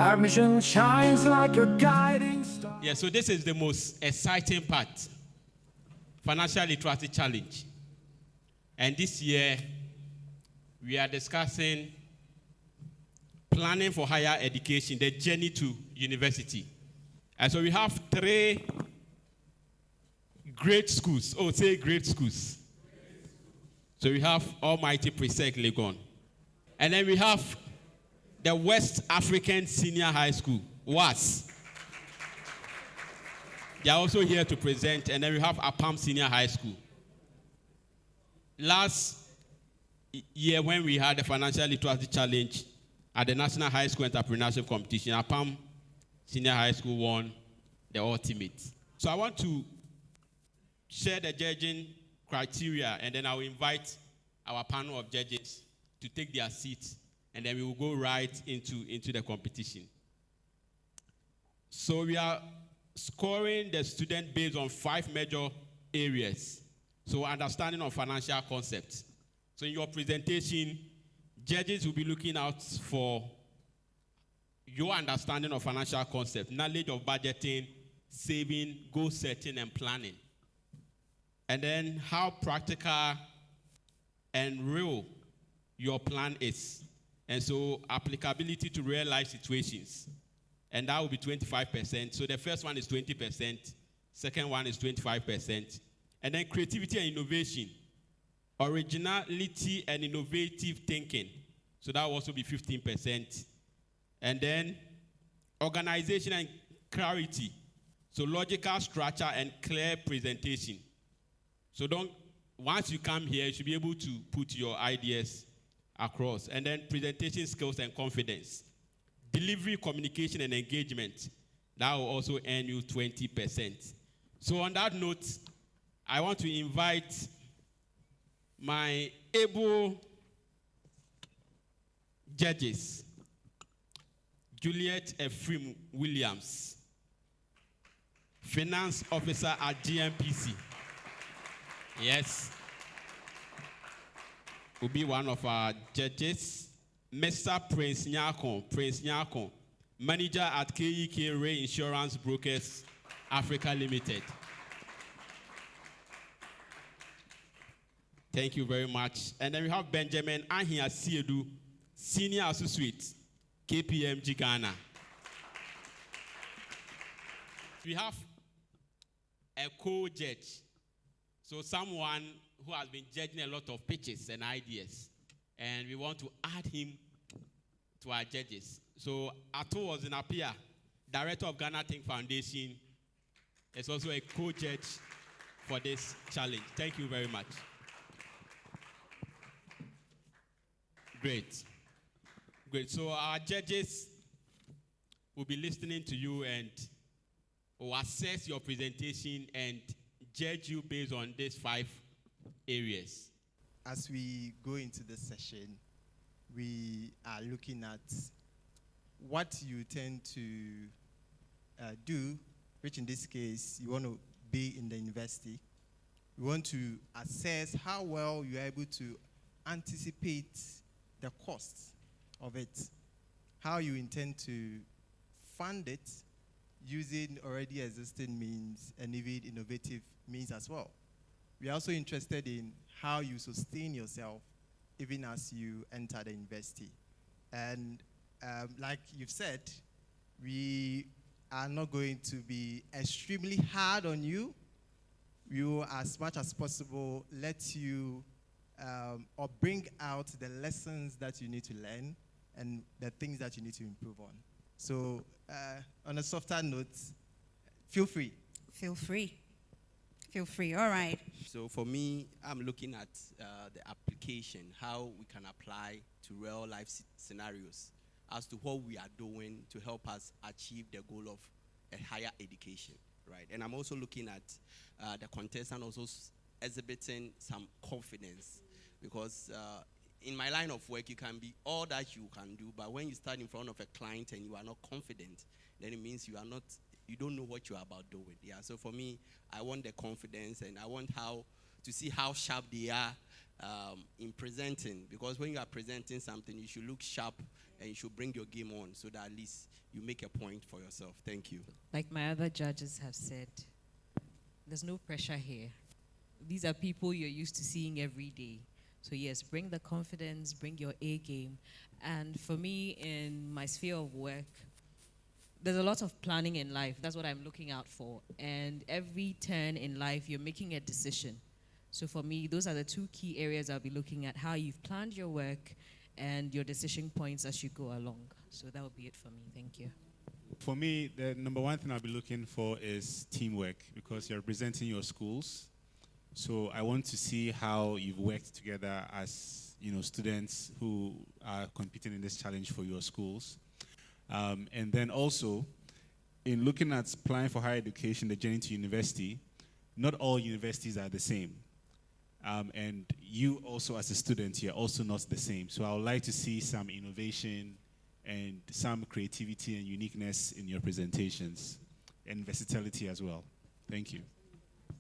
Our mission shines like a guiding star. Yeah, so this is the most exciting part. Financial Literacy Challenge. And this year, we are discussing planning for higher education, the journey to university. And so we have 3 great schools. Oh, say great schools. So we have Almighty Presec Legon. And then we have the West African Senior High School, WAS. They are also here to present. And then we have APAM Senior High School. Last year, when we had the Financial Literacy Challenge at the National High School Entrepreneurship Competition, APAM Senior High School won the ultimate. So I want to share the judging criteria, and then I will invite our panel of judges to take their seats, and then we will go right into the competition. So we are scoring the student based on 5 major areas. So understanding of financial concepts. So in your presentation, judges will be looking out for your understanding of financial concepts, knowledge of budgeting, saving, goal setting, and planning. And then how practical and real your plan is. And so applicability to real life situations. And that will be 25%. So the first one is 20%. Second one is 25%. And then creativity and innovation. Originality and innovative thinking. So that will also be 15%. And then organization and clarity. So logical structure and clear presentation. So once you come here, you should be able to put your ideas across. And then presentation skills and confidence. Delivery, communication, and engagement. That will also earn you 20%. So on that note, I want to invite my able judges, Juliet Ephraim Williams, Finance Officer at GMPC. Yes. Will be one of our judges. Mr. Prince Nyakon, Manager at KEK Ray Insurance Brokers, Africa Limited. Thank you very much. And then we have Benjamin Ahia Siedu, Senior Associate, KPMG Ghana. We have a co-judge. So someone who has been judging a lot of pitches and ideas. And we want to add him to our judges. So Ato was in Apia, Director of Ghana Think Foundation. Is also a co-judge for this challenge. Thank you very much. Great. So our judges will be listening to you and will assess your presentation and judge you based on these 5 areas. As we go into this session, we are looking at what you tend to do, which in this case, you want to be in the university. We want to assess how well you're able to anticipate the costs of it, how you intend to fund it using already existing means and even innovative means as well. We are also interested in how you sustain yourself even as you enter the university. And like you've said, we are not going to be extremely hard on you. We will, as much as possible, let you or bring out the lessons that you need to learn and the things that you need to improve on. So on a softer note, feel free. Feel free. Feel free. All right. So for me, I'm looking at the application, how we can apply to real life scenarios as to what we are doing to help us achieve the goal of a higher education, right? And I'm also looking at the contestant also exhibiting some confidence, because in my line of work, you can be all that you can do, but when you stand in front of a client and you are not confident, then it means you don't know what you are about doing. Yeah. So for me, I want the confidence, and I want to see how sharp they are in presenting, because when you are presenting something, you should look sharp and you should bring your game on so that at least you make a point for yourself. Thank you. Like my other judges have said, there's no pressure here. These are people you're used to seeing every day. So yes, bring the confidence, bring your A game. And for me, in my sphere of work, there's a lot of planning in life. That's what I'm looking out for. And every turn in life, you're making a decision. So for me, those are the two key areas I'll be looking at, how you've planned your work and your decision points as you go along. So that would be it for me. Thank you. For me, the number one thing I'll be looking for is teamwork, because you're representing your schools. So I want to see how you've worked together as students who are competing in this challenge for your schools. And then also, in looking at applying for higher education, the journey to university, not all universities are the same. And you also as a student, you're also not the same. So I would like to see some innovation and some creativity and uniqueness in your presentations, and versatility as well. Thank you.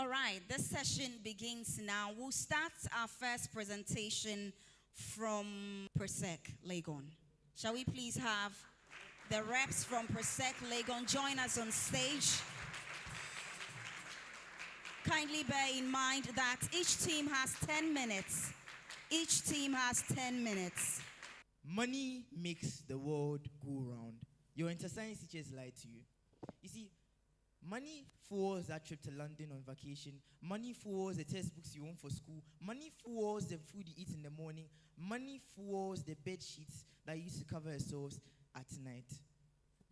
All right, this session begins now. We'll start our first presentation from Persec Legon. Shall we please have the reps from Persec Legon join us on stage? Kindly bear in mind that each team has 10 minutes. Each team has 10 minutes. Money makes the world go round. Your inter-science teachers lied to you. You see, money fuels that trip to London on vacation. Money fuels the textbooks you own for school. Money fuels the food you eat in the morning. Money fuels the bed sheets that you used to cover yourselves at night.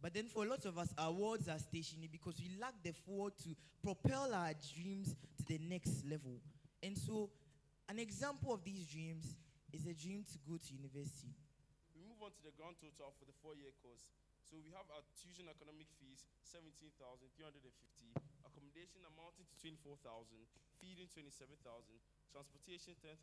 But then for a lot of us, our worlds are stationary because we lack the fuel to propel our dreams to the next level. And so, an example of these dreams is a dream to go to university. We move on to the grand total for the 4-year course. So we have our tuition academic fees, 17,350, accommodation amounting to 24,000, feeding 27,000, transportation 10,800,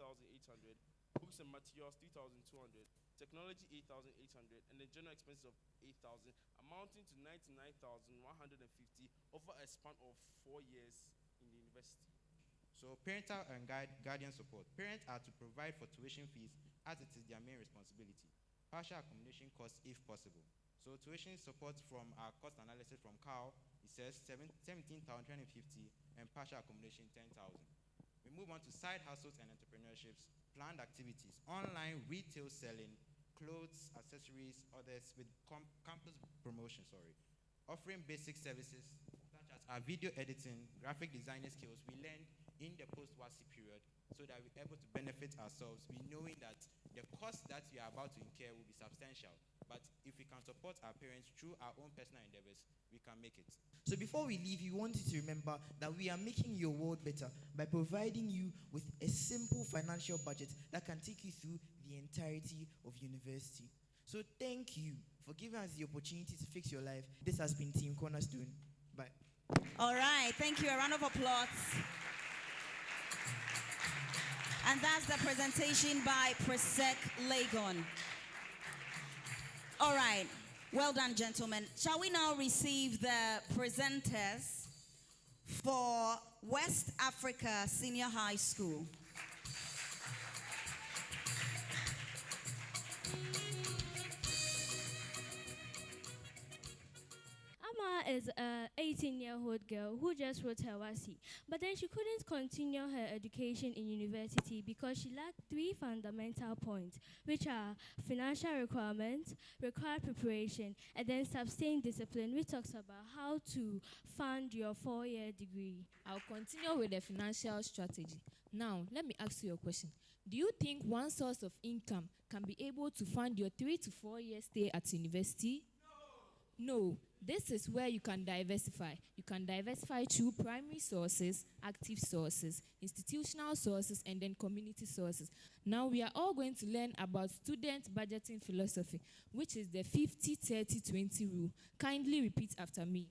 books and materials 3,200, technology 8,800, and the general expenses of 8,000, amounting to 99,150 over a span of 4 years in the university. So parental and guardian support. Parents are to provide for tuition fees as it is their main responsibility. Partial accommodation costs if possible. So tuition support from our cost analysis from CAL, it says 17,250 and partial accommodation 10,000. We move on to side hustles and entrepreneurships, planned activities, online retail selling, clothes, accessories, others with campus promotion, offering basic services such as our video editing, graphic designer skills we learned in the post-WASI period, so that we're able to benefit ourselves, we knowing that the cost that we are about to incur will be substantial. But if we can support our parents through our own personal endeavors, we can make it. So before we leave, we want you to remember that we are making your world better by providing you with a simple financial budget that can take you through the entirety of university. So thank you for giving us the opportunity to fix your life. This has been Team Cornerstone. Bye. All right, thank you. A round of applause. And that's the presentation by Persec Legon. All right, well done, gentlemen. Shall we now receive the presenters for West Africa Senior High School? Amma is an 18-year-old girl who just wrote her WASI, but then she couldn't continue her education in university because she lacked 3 fundamental points, which are financial requirements, required preparation, and then sustained discipline, which talks about how to fund your 4-year degree. I'll continue with the financial strategy. Now, let me ask you a question. Do you think one source of income can be able to fund your 3 to 4 year stay at university? No. This is where you can diversify. You can diversify through primary sources, active sources, institutional sources, and then community sources. Now we are all going to learn about student budgeting philosophy, which is the 50-30-20 rule. Kindly repeat after me.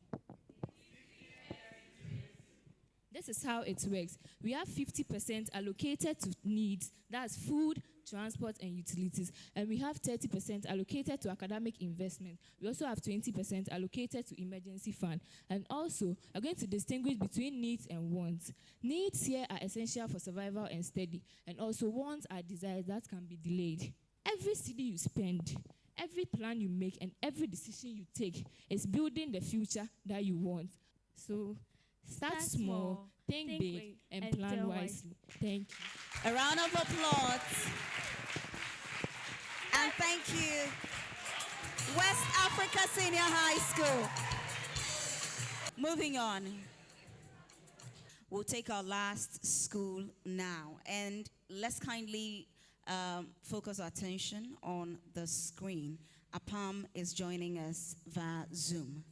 This is how it works. We have 50% allocated to needs, that's food, transport, and utilities. And we have 30% allocated to academic investment. We also have 20% allocated to emergency fund. And also, we're going to distinguish between needs and wants. Needs here are essential for survival and steady. And also wants are desires that can be delayed. Every city you spend, every plan you make, and every decision you take is building the future that you want. So start small, think big, and plan wisely. Thank you. A round of applause. And thank you, West Africa Senior High School. Moving on. We'll take our last school now. And let's kindly focus our attention on the screen. APAM is joining us via Zoom.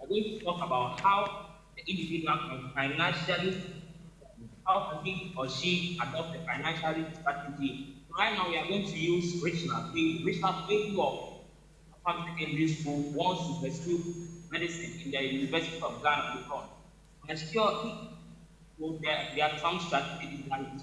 We're going to talk about how the individual can financially, how can he or she adopt a financial strategy. Right now, we are going to use Richard. Richard Baker of APAM Secondary School wants to pursue medicine in the University of Ghana. And sure, there are some strategies that you.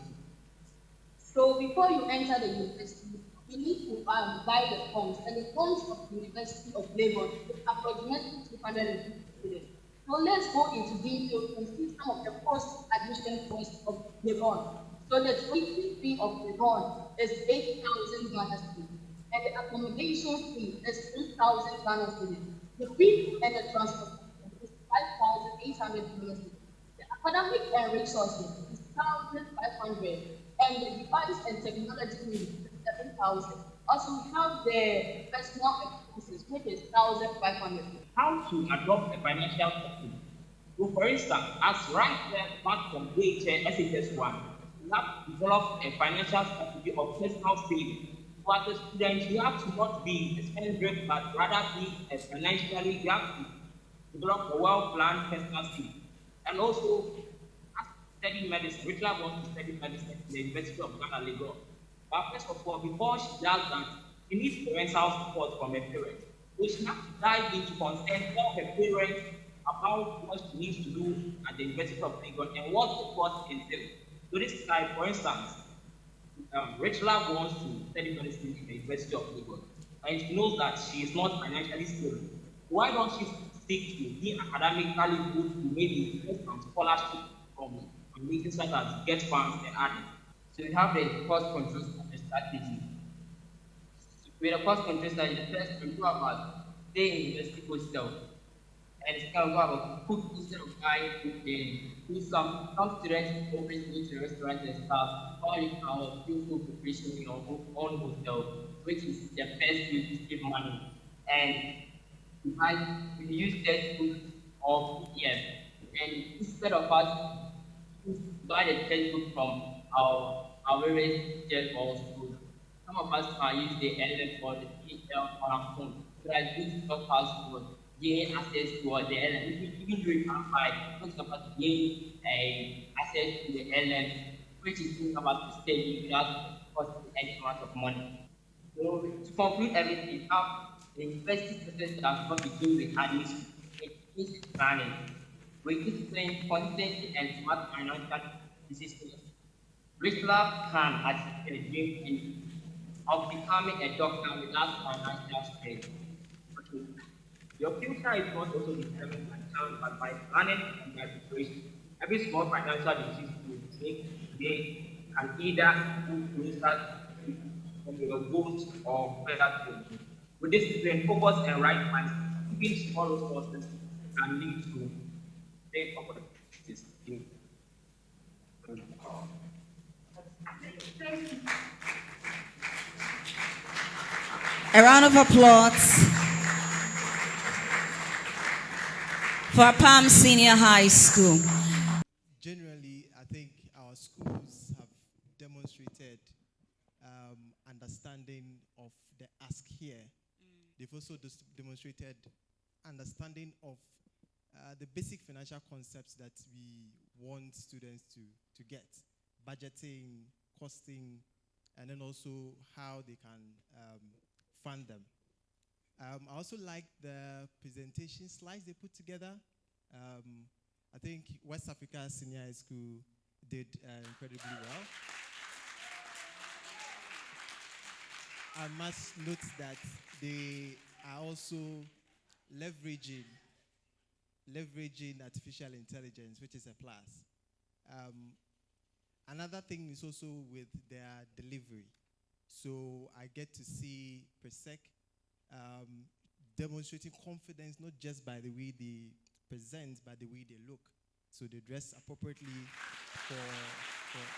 So before you enter the university, you need to buy the forms, and the forms of the University of Lagos is approximately 250 students. So let's go into detail and see some of the post-admission costs of Lagos. So the tuition fee of Lagos is 8,000 Ghana cedis, and the accommodation fee is 3,000 Ghana cedis. The fee and the transportation is 5,800 Ghana cedis. The academic and resources is 1,500. And the device and technology needs is 7,000. Also, we have the personal expenses, which is 1,500. How to adopt a financial strategy? So, for instance, as right there, apart from SHS1, we have to develop a financial strategy of personal saving. So, as a student, you have to not be a spendthrift, but rather be a financially, you have to develop a well-planned personal saving. And also, study medicine. Richard wants to study medicine at the University of Ghana, Lagos. But first of all, before she does that, she needs parental support from her parents. So she has to dive into consent, tell her parents about what she needs to do at the University of Lagos and what the course entails. So this is like, for instance, Richard wants to study medicine in the University of Lagos, and she knows that she is not financially stable. Why don't she stick to be academically good to maybe get some scholarship from making sure that get funds and added. So we have the cost control strategy. With the cost control strategy, the first we go about stay in university hostel. And it's kind of about cook instead of buying food there. Some students always go to restaurants and stuff, or you can do food preparation in your own hotel, which is the best way to save money. And we use test food or PPM. And instead of us buy the textbook from our various teachers or schools, some of us can use the LM or the PL on our phone, so that we can help us to gain access to the LM. Even though we can't buy, most of us gain access to the LM, which is doing about to study without costing any amount of money. So to conclude everything, the university process does not begin with admission, it is planning. We keep playing constant and smart financial decisions. Richard can achieve a dream of becoming a doctor without financial strain. Your future is not also determined by chance, but by planning and by preparation. Every small financial decision you make today can either move closer from your goals or further to. With discipline, focus, and right mindset, even small resources can lead to big opportunities. A round of applause for APAM Senior High School. Generally, I think our schools have demonstrated understanding of the ask here. They've also demonstrated understanding of the basic financial concepts that we want students to get. Budgeting, costing, and then also how they can fund them. I also like the presentation slides they put together. I think West Africa Senior High School did incredibly well. I must note that they are also leveraging artificial intelligence, which is a plus. Another thing is also with their delivery. So I get to see Persec demonstrating confidence, not just by the way they present, but the way they look. So they dress appropriately for the...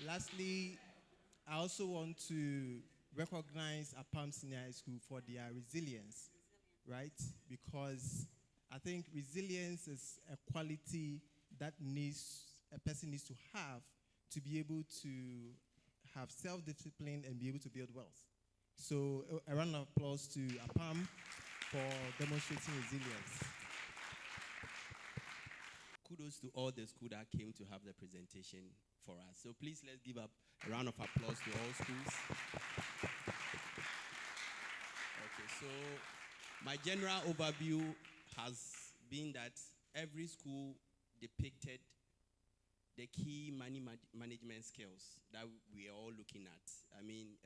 Lastly, I also want to recognize APAM Senior High School for their resilience, right? Because I think resilience is a quality that a person needs to have to be able to have self-discipline and be able to build wealth. So a round of applause to APAM for demonstrating resilience. Kudos to all the schools that came to have the presentation for us. So please let's give up a round of applause to all schools. Okay, so my general overview has been that every school depicted the key money management skills that we are all looking at. I mean,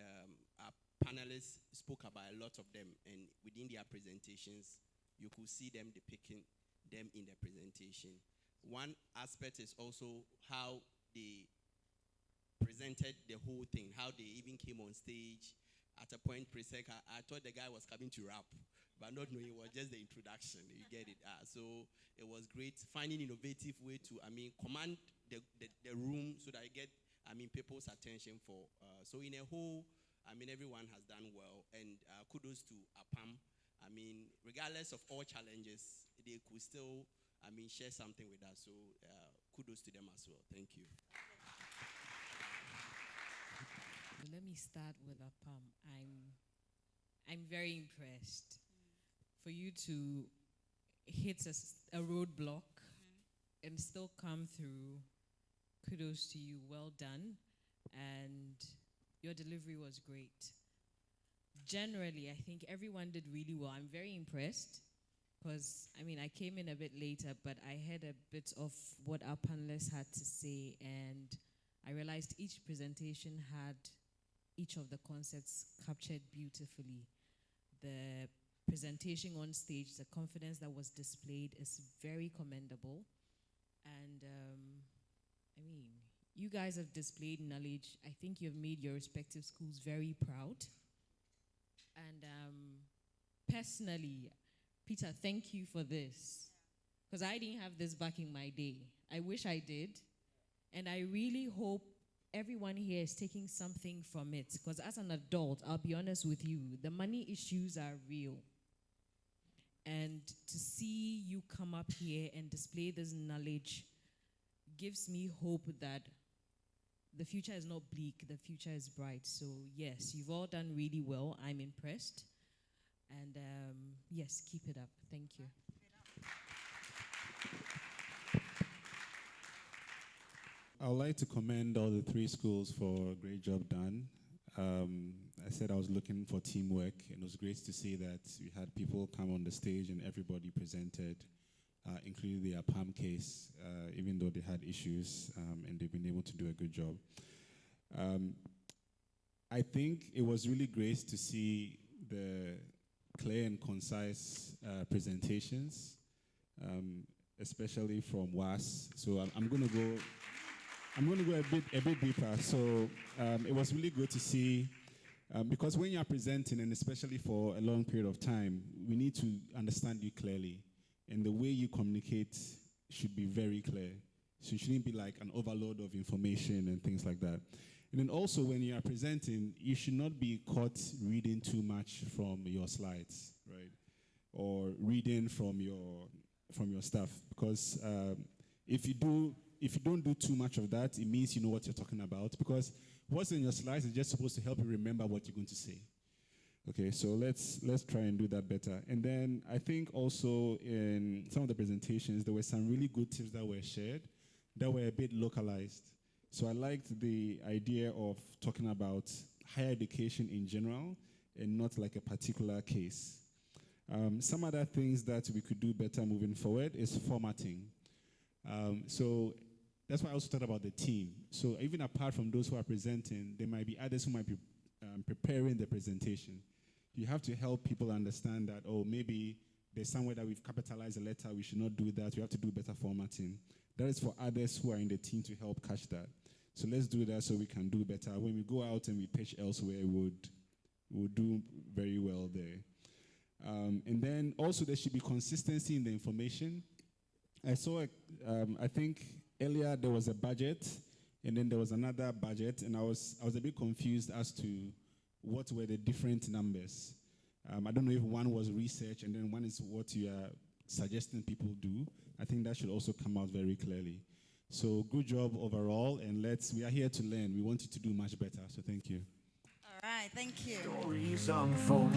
our panelists spoke about a lot of them, and within their presentations, you could see them depicting them in the presentation. One aspect is also how they presented the whole thing, how they even came on stage. At a point, Presec, I thought the guy was coming to rap, but not knowing it was just the introduction. You get it? So it was great, finding innovative way to, command the room so that I get, people's attention for. So in a whole, everyone has done well, and kudos to APAM. Regardless of all challenges, they could still, share something with us. So kudos to them as well. Thank you. Let me start with APAM. I'm very impressed. For you to hit a roadblock and still come through, kudos to you, well done. And your delivery was great. Generally, I think everyone did really well. I'm very impressed because, I came in a bit later, but I heard a bit of what our panelists had to say, and I realized each presentation had each of the concepts captured beautifully. The presentation on stage, the confidence that was displayed is very commendable. And you guys have displayed knowledge. I think you've made your respective schools very proud. And personally, Peter, thank you for this. Because I didn't have this back in my day. I wish I did. And I really hope everyone here is taking something from it. Because as an adult, I'll be honest with you, the money issues are real. And to see you come up here and display this knowledge gives me hope that the future is not bleak, the future is bright. So yes, you've all done really well. I'm impressed. And yes, keep it up. Thank you. I would like to commend all the three schools for a great job done. I said I was looking for teamwork, and it was great to see that we had people come on the stage and everybody presented, including the APAM case, even though they had issues, and they've been able to do a good job. I think it was really great to see the clear and concise presentations, especially from WAS. So I'm going to go a bit deeper. So it was really good to see, because when you're presenting, and especially for a long period of time, we need to understand you clearly. And the way you communicate should be very clear. So it shouldn't be like an overload of information and things like that. And then also when you are presenting, you should not be caught reading too much from your slides, right? Or reading from your stuff. Because if you don't do too much of that, it means you know what you're talking about. Because what's in your slides is just supposed to help you remember what you're going to say. Okay, so let's try and do that better. And then I think also in some of the presentations, there were some really good tips that were shared that were a bit localized. So I liked the idea of talking about higher education in general and not like a particular case. Some other things that we could do better moving forward is formatting. So that's why I also thought about the team. So even apart from those who are presenting, there might be others who might be preparing the presentation. You have to help people understand that, oh, maybe there's somewhere that we've capitalized a letter, we should not do that, we have to do better formatting. That is for others who are in the team to help catch that. So let's do that so we can do better. When we go out and we pitch elsewhere, we'll do very well there. And then also there should be consistency in the information. I saw, I think earlier there was a budget, and then there was another budget, and I was a bit confused as to what were the different numbers. I don't know if one was research, and then one is what you are suggesting people do. I think that should also come out very clearly. So good job overall, and we are here to learn. We want you to do much better, so thank you. All right, thank you. Stories unfold.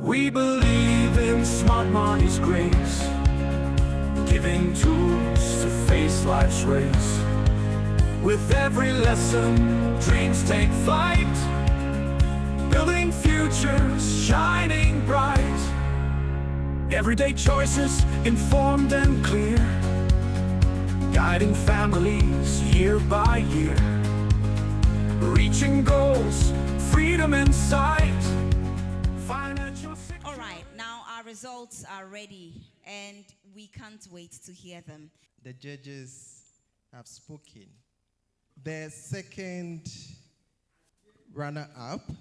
We believe in smart money's grace, giving tools to face life's race. With every lesson, dreams take flight, building futures shining bright. Everyday choices informed and clear, guiding families year by year, reaching goals, freedom in sight. All right, now our results are ready, and we can't wait to hear them. The judges have spoken. The second runner-up,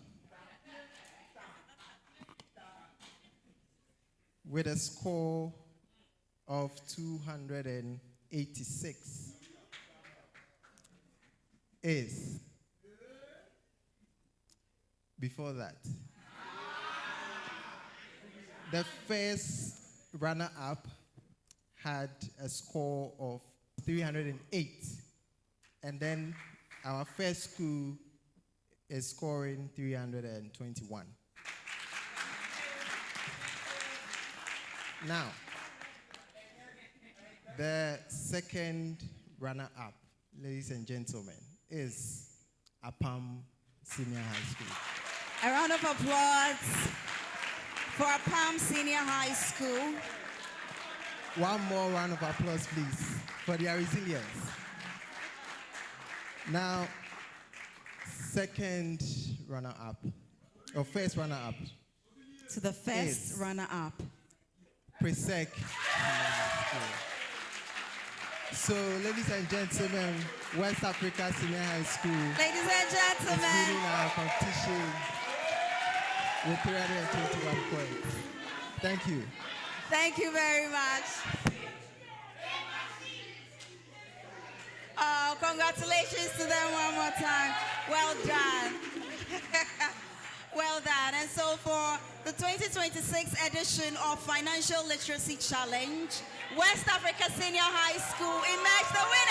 with a score of 286, is, before that, the first runner-up had a score of 308, and then our first school is scoring 321. Now, the second runner-up, ladies and gentlemen, is Apam Senior High School. A round of applause for Apam Senior High School. One more round of applause, please, for their resilience. Now, second runner-up, or first runner-up. To the first runner-up. Presec. So, ladies and gentlemen, West Africa Senior High School. Ladies and gentlemen, is winning our competition with 321 points. Thank you. Thank you very much. Oh, congratulations to them one more time. Well done. Well done. And so for the 2026 edition of Financial Literacy Challenge, West Africa Senior High School emerged the winner.